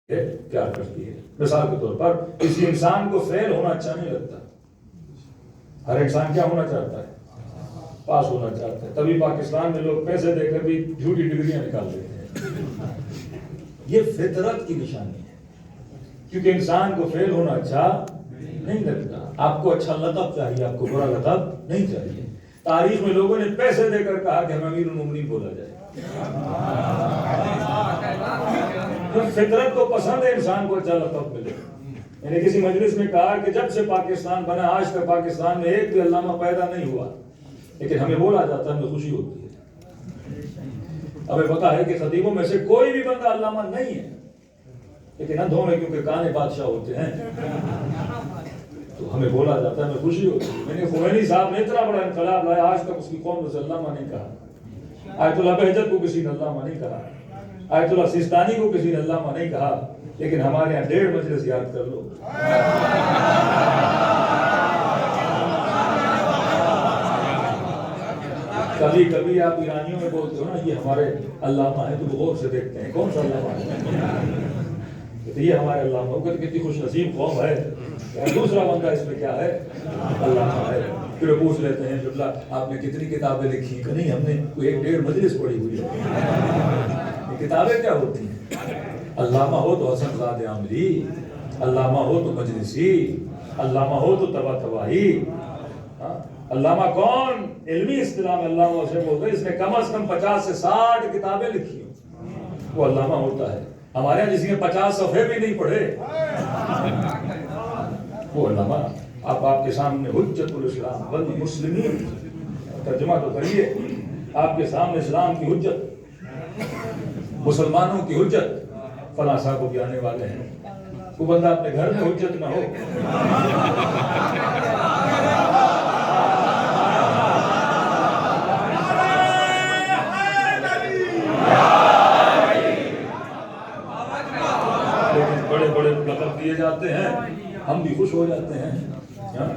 پیار کرتی ہے. مثال کے طور پر کسی انسان کو فیل ہونا اچھا نہیں لگتا. ہر انسان کیا ہونا چاہتا ہے؟ پاس ہونا چاہتا ہے. تبھی پاکستان میں لوگ پیسے دے کر بھی جھوٹی ڈگریاں نکال دیتے ہیں. یہ فطرت کی نشانی ہے، کیونکہ انسان کو فیل ہونا اچھا نہیں لگتا. آپ کو اچھا لقب چاہیے، آپ کو برا لقب نہیں چاہیے. تاریخ میں لوگوں نے پیسے دے کر کہا کہ ہمیں امیر المومنین بولا جائے. فطرت کو پسند ہے انسان کو اچھا لقب ملے. میں نے کسی مجلس میں کہا کہ جب سے پاکستان بنا آج تک پاکستان میں ایک بھی علامہ پیدا نہیں ہوا، لیکن ہمیں بولا جاتا ہے، ہمیں خوشی ہوتی ہے. ہمیں پتا ہے کہ خطیبوں میں سے کوئی بھی بندہ علامہ نہیں ہے، لیکن اندھوں میں کیونکہ کانے بادشاہ ہوتے ہیں تو ہمیں بولا جاتا ہے، ہمیں خوشی ہوتی ہے. میں نے خمینی صاحب نے اتنا بڑا انقلاب لایا، آج تک اس کی قوم نے علامہ نہیں کہا. آیت اللہ بہجت کو کسی نے علامہ نہیں کہا، آیت اللہ سیستانی کو کسی نے علامہ نہیں کہا، لیکن ہمارے یہاں 1.5 مجلس یاد کر لو. کبھی کبھی آپ ایرانیوں میں بولتے ہو نا یہ ہمارے علامہ ہیں، تو وہ غور سے دیکھتے ہیں کون سا علامہ ہے. یہ ہمارے علامہ ہو کر کتنی خوش نصیب قوم ہے، دوسرا بندہ اس میں کیا ہے؟ علامہ ہے. پھر پوچھ لیتے ہیں کہ اللہ آپ نے کتنی کتابیں لکھی؟ کہ نہیں ہم نے کوئی 1.5 مجلس پڑھی ہوئی ہے. کتابیں کیا ہوتی ہیں؟ علامہ ہو تو حسن زاد عامری، علامہ ہو تو مجلسی، علامہ ہو تو طباطبائی. علامہ کون؟ علمی اصطلاح میں علامہ اسے بولتے ہیں اس نے کم از کم 50 سے 60 کتابیں لکھی ہوں، وہ علامہ ہوتا ہے. ہمارے یہاں جس نے 50 صفحے بھی نہیں پڑھے وہ علامہ. آپ کے سامنے حجت الاسلام والمسلمین، ترجمہ تو کریے. آپ کے سامنے اسلام کی حجت، مسلمانوں کی حجت فلاں صاحب کو بھی آنے والے ہیں. وہ بندہ اپنے گھر میں حجت نہ ہو. لیکن بڑے بڑے لقب دیے جاتے ہیں، ہم بھی خوش ہو جاتے ہیں.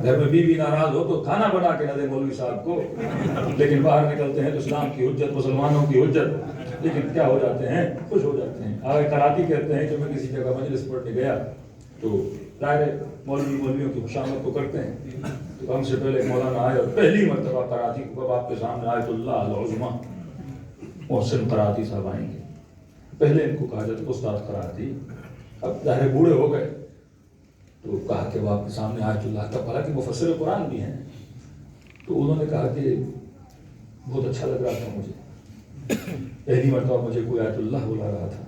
گھر میں بیوی ناراض ہو تو کھانا بنا کے نہ دے مولوی صاحب کو، لیکن باہر نکلتے ہیں تو اسلام کی حجت، مسلمانوں کی حجت، لیکن کیا ہو جاتے ہیں؟ خوش ہو جاتے ہیں. آگے کراتی کہتے ہیں کہ میں کسی جگہ مجلس پڑھنے گیا تو ظاہر مولویوں کی خوشامد تو کرتے ہیں. تو ہم سے پہلے مولانا آئے اور پہلی مرتبہ کراتی کو اب آپ کے سامنے آیت اللہ العظمیٰ محسن کراتی صاحب آئیں گے. پہلے ان کو کہا جاتا استاد کراتی، اب ظاہر بوڑھے ہو گئے تو کہا کہ وہ آپ کے سامنے آیت اللہ کا، حالانکہ مفسر قرآن بھی ہیں. تو انہوں نے کہا کہ بہت اچھا لگ رہا تھا مجھے، پہلی مرتبہ مجھے کوئی آیت اللہ بلا رہا تھا.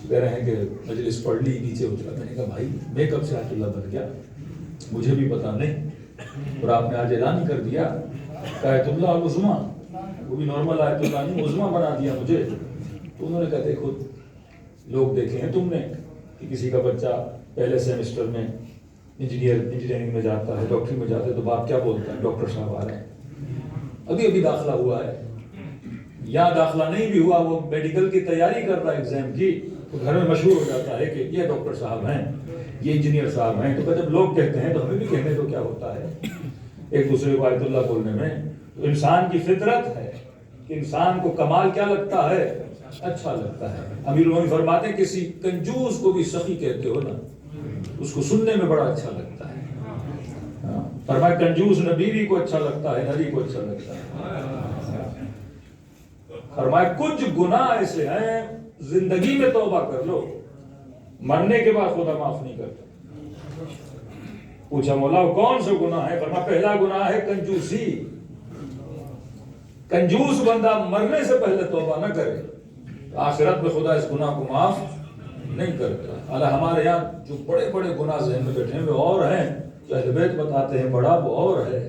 کہہ رہے ہیں کہ مجلس پڑھ لی، نیچے اترا. میں نے کہا بھائی میں کب سے آیت اللہ بن گیا؟ مجھے بھی پتا نہیں، اور آپ نے آج اعلان ہی کر دیا آیت اللہ العظمیٰ، وہ بھی نارمل آیت اللہ نہیں، عظمیٰ بنا دیا مجھے. تو انہوں نے کہا دیکھو لوگ دیکھے ہیں تم نے کہ کسی کا بچہ پہلے سیمسٹر میں انجینئرنگ میں جاتا ہے، ڈاکٹری میں جاتا ہے تو باپ کیا بولتا ہے؟ ڈاکٹر صاحب آ رہے ہیں. ابھی ابھی داخلہ ہوا ہے یا داخلہ نہیں بھی ہوا، وہ میڈیکل کی تیاری کر رہا ہے ایگزام کی، تو گھر میں مشہور ہو جاتا ہے کہ یہ ڈاکٹر صاحب ہیں، یہ انجینئر صاحب ہیں. تو جب لوگ کہتے ہیں تو ہمیں بھی کہنے تو کیا ہوتا ہے ایک دوسرے کو آیت اللہ بولنے میں. تو انسان کی فطرت ہے کہ انسان کو کمال کیا لگتا ہے؟ اچھا لگتا ہے. امیر المومنین فرماتے ہیں کسی کنجوس کو بھی سخی کہتے ہو نا، اس کو سننے میں بڑا اچھا لگتا ہے. فرمایا کنجوس نہ بیوی کو اچھا لگتا ہے، نبی کو اچھا لگتا ہے. فرمایا کچھ گناہ ایسے ہیں زندگی میں توبہ کر لو، مرنے کے بعد خدا معاف نہیں کرتا. پوچھا مولا کون سے گناہ ہے؟ فرمایا پہلا گناہ ہے کنجوسی. کنجوس بندہ مرنے سے پہلے توبہ نہ کرے، آخرت میں خدا اس گناہ کو معاف نہیں کرتا. اللہ ہمارے یہاں جو بڑے بڑے گناہ ذہن میں بیٹھے ہیں وہ اور ہیں، جو اہل بیت بتاتے ہیں بڑا وہ اور ہے.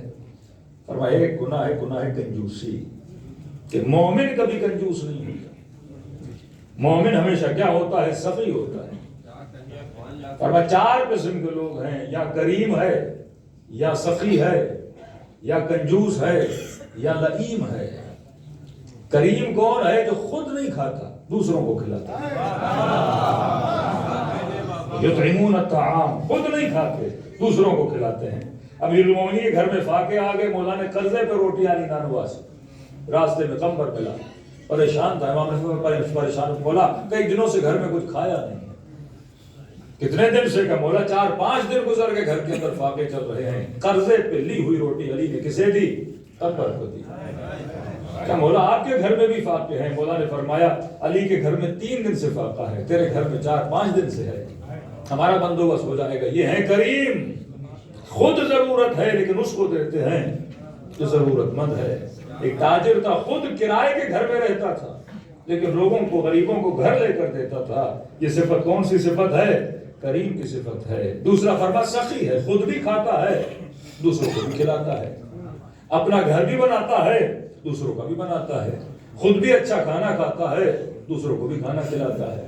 فرمایا ایک گناہ ہے کنجوسی، کہ مومن کبھی کنجوس نہیں ہوتا. مومن ہمیشہ کیا ہوتا ہے؟ سخی ہوتا ہے. فرمایا 4 قسم کے لوگ ہیں، یا کریم ہے، یا سخی ہے، یا کنجوس ہے، یا لئیم ہے. کریم کون ہے؟ جو خود نہیں کھاتا دوسروں کو کھلاتا. یطعمون الطعام، خود نہیں کھاتے دوسروں کو کھلاتے ہیں. امیر المومنین کے گھر میں فاقے آ گئے، مولا نے قرضے پہ روٹیاں لی نانوا سے، راستے میں کمبر ملا، پریشان تھا. امام نے پریشان، مولا کئی دنوں سے گھر میں کچھ کھایا نہیں. کتنے دن سے کا مولا 4-5 دن گزر کے گھر کے اندر فاقے چل رہے ہیں، قرضے پہ لی ہوئی روٹی علی نے کسے دی؟ قبر کو دی۔ کیا مولا آپ کے گھر میں بھی فاقے ہیں؟ مولا نے فرمایا علی کے گھر میں 3 دن سے فاقہ ہے، تیرے گھر میں 4-5 دن سے ہے، ہمارا بندوبست ہو جائے گا۔ یہ ہے کریم، خود ضرورت ہے لیکن اس کو دیتے ہیں جو ضرورت مند ہے۔ ایک تاجر تھا، خود کرائے کے گھر میں رہتا تھا لیکن لوگوں کو، غریبوں کو گھر لے کر دیتا تھا۔ یہ صفت کون سی صفت ہے؟ کریم کی صفت ہے۔ دوسرا فرما سخی ہے، خود بھی کھاتا ہے دوسروں کو بھی کھلاتا ہے، اپنا گھر بھی بناتا ہے دوسروں کا بھی بناتا ہے، خود بھی اچھا کھانا کھاتا ہے دوسروں کو بھی کھانا کھلاتا ہے۔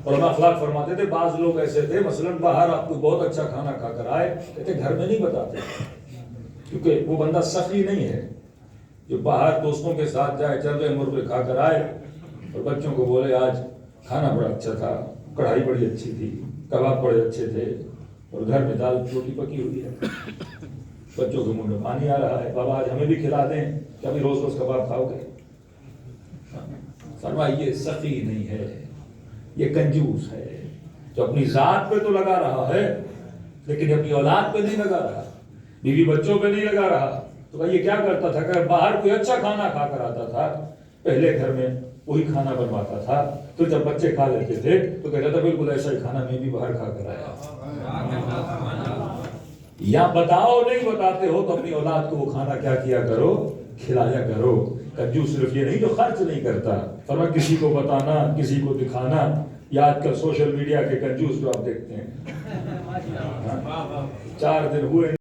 علماء اخلاق فرماتے تھے بعض لوگ ایسے تھے، مثلا باہر آپ کو بہت اچھا کھانا کھا کر آئے، کہتے گھر میں نہیں بتاتے کیونکہ وہ بندہ سخی نہیں ہے جو باہر دوستوں کے ساتھ جائے، چربے مرغے کھا کر آئے اور بچوں کو بولے آج کھانا بڑا اچھا تھا، کڑھائی بڑی اچھی تھی، کباب بڑے اچھے تھے، اور گھر میں دال روٹی پکی ہوئی ہے، بچوں کے منہ میں پانی آ رہا ہے، بابا آج ہمیں بھی کھلا دیں، کہ ابھی روز روز کباب کھاؤ گے؟ فرمایا یہ سخی نہیں ہے، یہ کنجوس ہے جو اپنی ذات پہ تو لگا رہا ہے لیکن اپنی اولاد پہ نہیں لگا رہا، بیوی بچوں پہ نہیں لگا رہا۔ تو بھائی یہ کیا کرتا تھا کہ باہر کوئی اچھا کھانا کھا کر آتا تھا، پہلے گھر میں وہی کھانا بنواتا تھا، تو جب بچے کھا لیتے تھے تو کہتا تھا بالکل ایسا ہی کھانا میں بھی باہر کھا کر آیا۔ یا بتاؤ نہیں بتاتے ہو تو اپنی اولاد کو وہ کھانا کیا کیا کرو، کھلایا کرو۔ کنجوس صرف یہ نہیں جو خرچ نہیں کرتا، فرما کسی کو بتانا، کسی کو دکھانا۔ یا آج کل سوشل میڈیا کے کنجوس جو آپ دیکھتے ہیں، 4 دن ہوئے